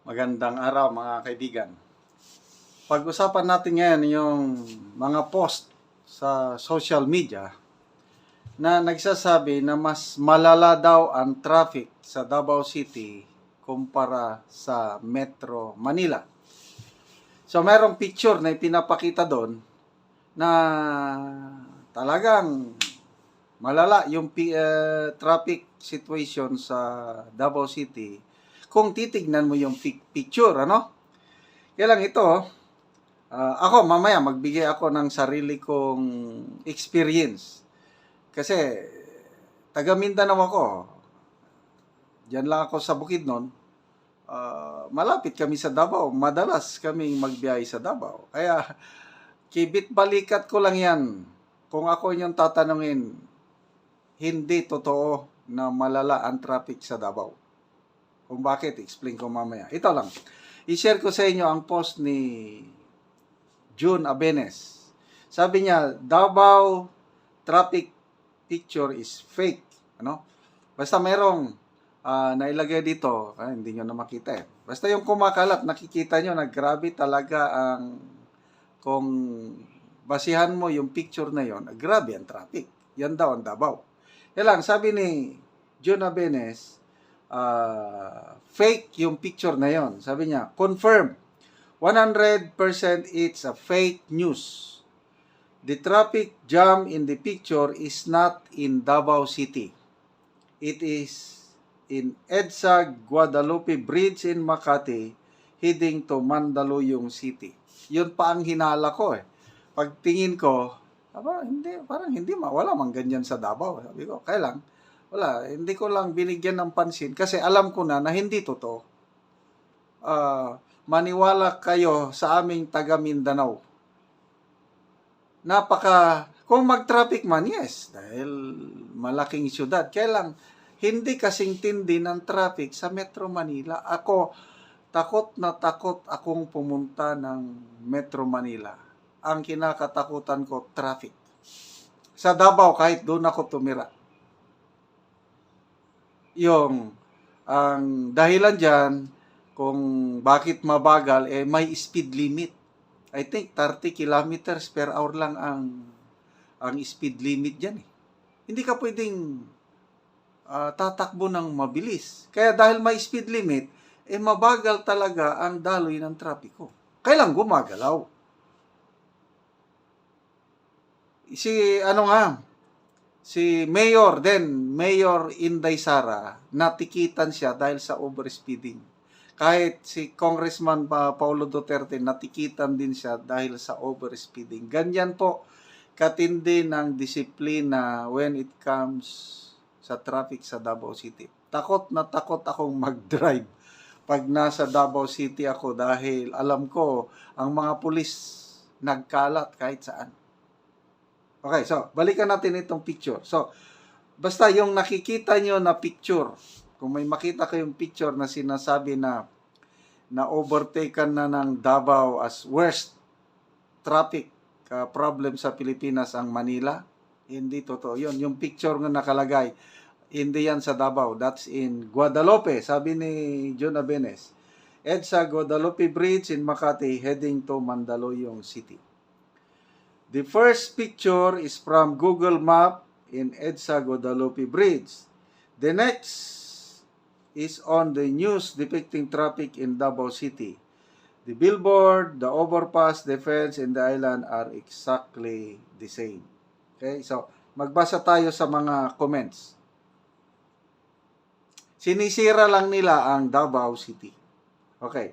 Magandang araw mga kaibigan. Pag-usapan natin ngayon yung mga post sa social media na nagsasabi na mas malala daw ang traffic sa Davao City kumpara sa Metro Manila. So merong picture na ipinapakita doon na talagang malala yung traffic situation sa Davao City kung titignan mo yung picture, ano? Kaya lang ito, ako mamaya magbigay ako ng sarili kong experience. Kasi taga Mindanao ako. Diyan lang ako sa Bukidnon. Malapit kami sa Davao. Madalas kaming magbiyahe sa Davao. Kaya kibit balikat ko lang yan. Kung ako yung tatanungin, hindi totoo na malala ang traffic sa Davao. Kung bakit, explain ko mamaya. Ito lang. I-share ko sa inyo ang post ni June Abenes. Sabi niya, Davao traffic picture is fake. Ano? Basta merong nailagay dito, hindi nyo na makita eh. Basta yung kumakalat, nakikita nyo na grabe talaga ang, kung basihan mo yung picture na yon, grabe ang traffic. Yan daw ang Davao. Kaya lang, sabi ni June Abenes, fake yung picture na yon. Sabi niya, confirm, 100% it's a fake news. The traffic jam in the picture is not in Davao City. It is in EDSA Guadalupe Bridge in Makati heading to Mandaluyong City. Yun pa ang hinala ko eh. Pagtingin ko, parang hindi wala mang ganyan sa Davao. Sabi ko, kaya lang, wala, hindi ko lang binigyan ng pansin kasi alam ko na hindi totoo. Maniwala kayo sa aming taga Mindanao. Kung mag-traffic man, yes, dahil malaking syudad. Kaya lang, hindi kasing tindi ng traffic sa Metro Manila. Ako, takot na takot akong pumunta ng Metro Manila. Ang kinakatakutan ko, traffic. Sa Davao, kahit doon ako tumira. Ang dahilan dyan, kung bakit mabagal, may speed limit. I think 30 kilometers per hour lang ang speed limit dyan eh. Hindi ka pwedeng tatakbo ng mabilis. Kaya dahil may speed limit, mabagal talaga ang daloy ng trapiko. Kailan gumagalaw? Si Mayor Inday Sara, natikitan siya dahil sa overspeeding. Kahit si Congressman Paulo Duterte, natikitan din siya dahil sa overspeeding. Ganyan po katindi ng disiplina when it comes sa traffic sa Davao City. Takot na takot akong mag-drive pag nasa Davao City ako dahil alam ko ang mga pulis nagkalat kahit saan. Okay, so balikan natin itong picture. So, basta yung nakikita nyo na picture, kung may makita kayong picture na sinasabi na overtaken na ng Davao as worst traffic problem sa Pilipinas ang Manila, hindi totoo yun. Yung picture nga nakalagay, hindi yan sa Davao. That's in Guadalupe, sabi ni June Abenes. EDSA Guadalupe Bridge in Makati heading to Mandaluyong City. The first picture is from Google Map in EDSA Guadalupe Bridge. The next is on the news depicting traffic in Davao City. The billboard, the overpass, the fence, and the island are exactly the same. Okay, so magbasa tayo sa mga comments. Sinisira lang nila ang Davao City. Okay.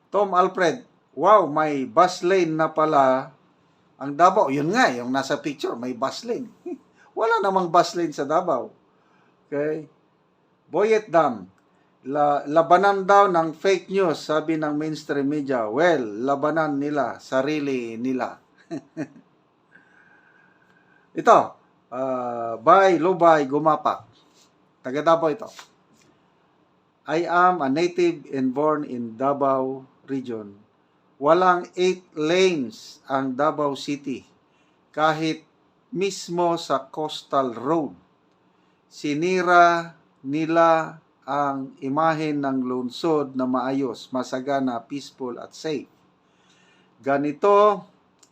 Tom Alfred, wow, may bus lane na pala ang Davao. Yun nga, yung nasa picture, may bus lane. Wala namang bus lane sa Davao. Okay. Boyet Dam, labanan daw ng fake news, sabi ng mainstream media. Well, labanan nila, sarili nila. Ito, Lubay Gumapak. Taga Davao ito. I am a native and born in Davao region. Walang 8 lanes ang Davao City. Kahit mismo sa coastal road. Sinira nila ang imahe ng lungsod na maayos, masagana, peaceful at safe. Ganito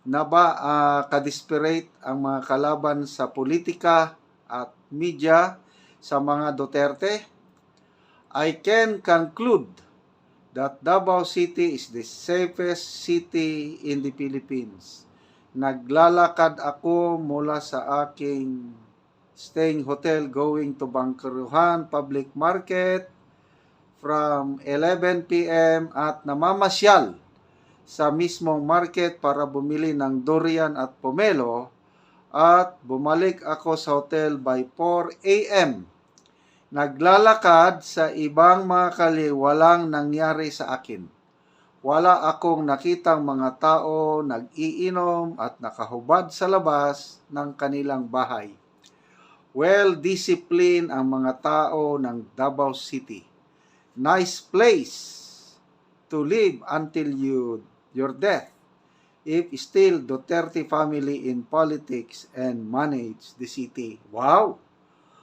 na ba ka-desperate ang mga kalaban sa politika at media sa mga Duterte? I can conclude that Davao City is the safest city in the Philippines. Naglalakad ako mula sa aking staying hotel going to Bangkaruhan Public Market from 11 p.m. at namamasyal sa mismong market para bumili ng durian at pomelo at bumalik ako sa hotel by 4 a.m. Naglalakad sa ibang mga kali, walang nangyari sa akin. Wala akong nakitang mga tao nag-iinom at nakahubad sa labas ng kanilang bahay. Well-disciplined ang mga tao ng Davao City. Nice place to live until your death. If still Duterte family in politics and manage the city. Wow!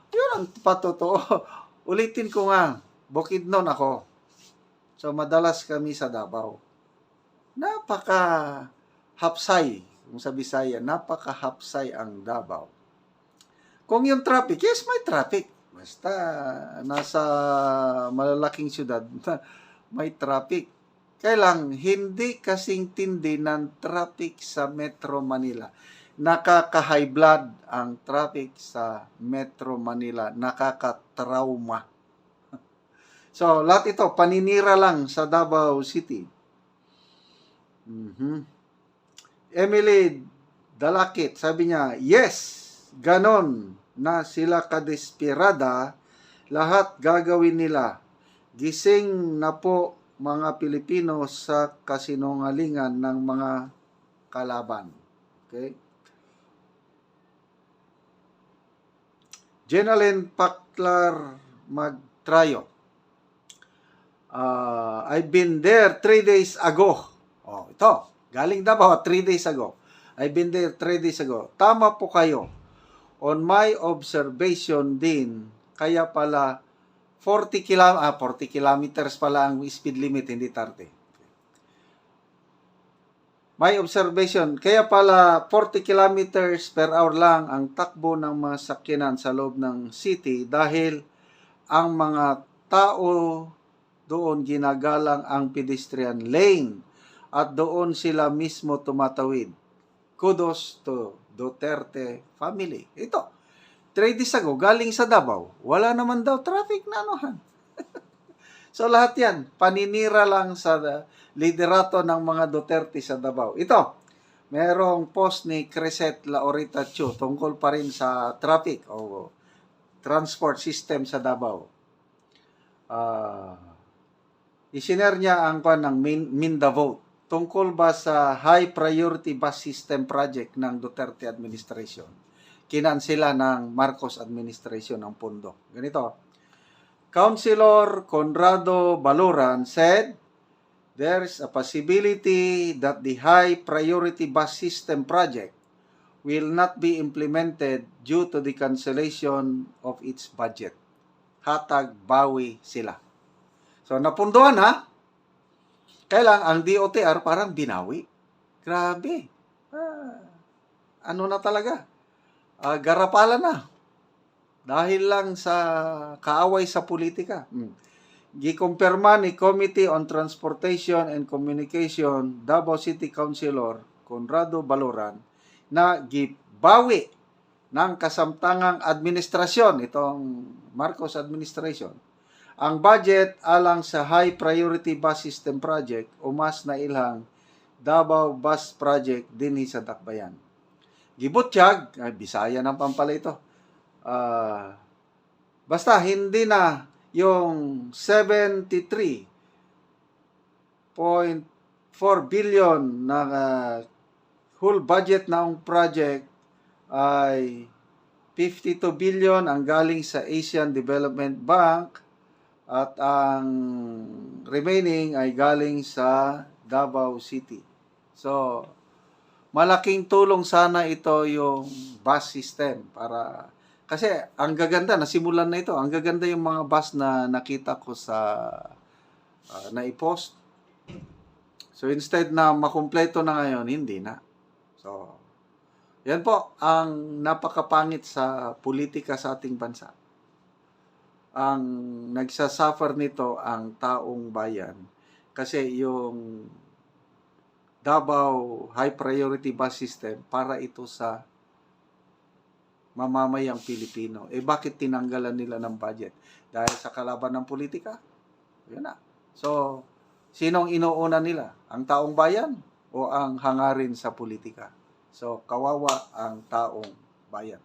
Yun ang patotoo. Ulitin ko nga, Bukidnon ako. So, madalas kami sa Davao. Napaka-hapsay. Kung sa Bisaya, napaka-hapsay ang Davao. Kung yung traffic, yes, may traffic. Basta nasa malalaking syudad, may traffic. Kailang hindi kasing tindi ng traffic sa Metro Manila. Nakaka-high blood ang traffic sa Metro Manila. Nakaka-trauma. So, lahat ito, paninira lang sa Davao City. Emily Dalakit, sabi niya, yes, ganon na sila kadesperada, lahat gagawin nila. Gising na po mga Pilipino sa kasinungalingan ng mga kalaban. Okay? Jenaline Paklar Magtrayo. I've been there 3 days ago. Oh, ito. Galing Davao 3 days ago. I've been there 3 days ago. Tama po kayo. On my observation din, kaya pala 40 kilometers pala ang speed limit, hindi 30. My observation, kaya pala 40 kilometers per hour lang ang takbo ng mga sakyanan sa loob ng city dahil ang mga tao doon ginagalang ang pedestrian lane at doon sila mismo tumatawid. Kudos to Duterte family. Ito, 3 days ago, galing sa Davao, wala naman daw traffic na anuhan. So lahat yan, paninira lang sa liderato ng mga Duterte sa Davao. Ito, merong post ni Cresset Laurita Chu tungkol pa rin sa traffic o transport system sa Davao. Isinare niya ang ng Mindavote tungkol ba sa high priority bus system project ng Duterte administration. Kinansela ng Marcos administration ang pondo. Ganito. Councilor Conrado Baloran said, there's a possibility that the high priority bus system project will not be implemented due to the cancellation of its budget. Hatag bawi sila. So napunduan ha. Kailang ang DOTR parang binawi. Grabe. Ano na talaga? Garapala na. Dahil lang sa kaaway sa politika. Gikumpirma ni Committee on Transportation and Communication Davao City Councilor Conrado Baloran na gibawi ng kasamtangang administrasyon, itong Marcos administration, ang budget alang sa high priority bus system project umas na ilang Davao Bus Project dinhi sa Dakbayan. Gibutyag, Bisaya ng pampala ito. Basta hindi na yung 73.4 billion na whole budget ng project ay 52 billion ang galing sa Asian Development Bank at ang remaining ay galing sa Davao City. So, malaking tulong sana ito yung bus system para Kasi ang gaganda, nasimulan na ito. Ang gaganda yung mga bus na nakita ko sa na-post. So instead na makumpleto na ngayon, hindi na. So, yan po ang napakapangit sa politika sa ating bansa. Ang nagsasuffer nito ang taong bayan kasi yung Davao High Priority Bus System para ito sa mamamayang Pilipino. Bakit tinanggalan nila ng budget? Dahil sa kalaban ng politika? Yun na. So, sinong inuuna nila? Ang taong bayan o ang hangarin sa politika? So, kawawa ang taong bayan.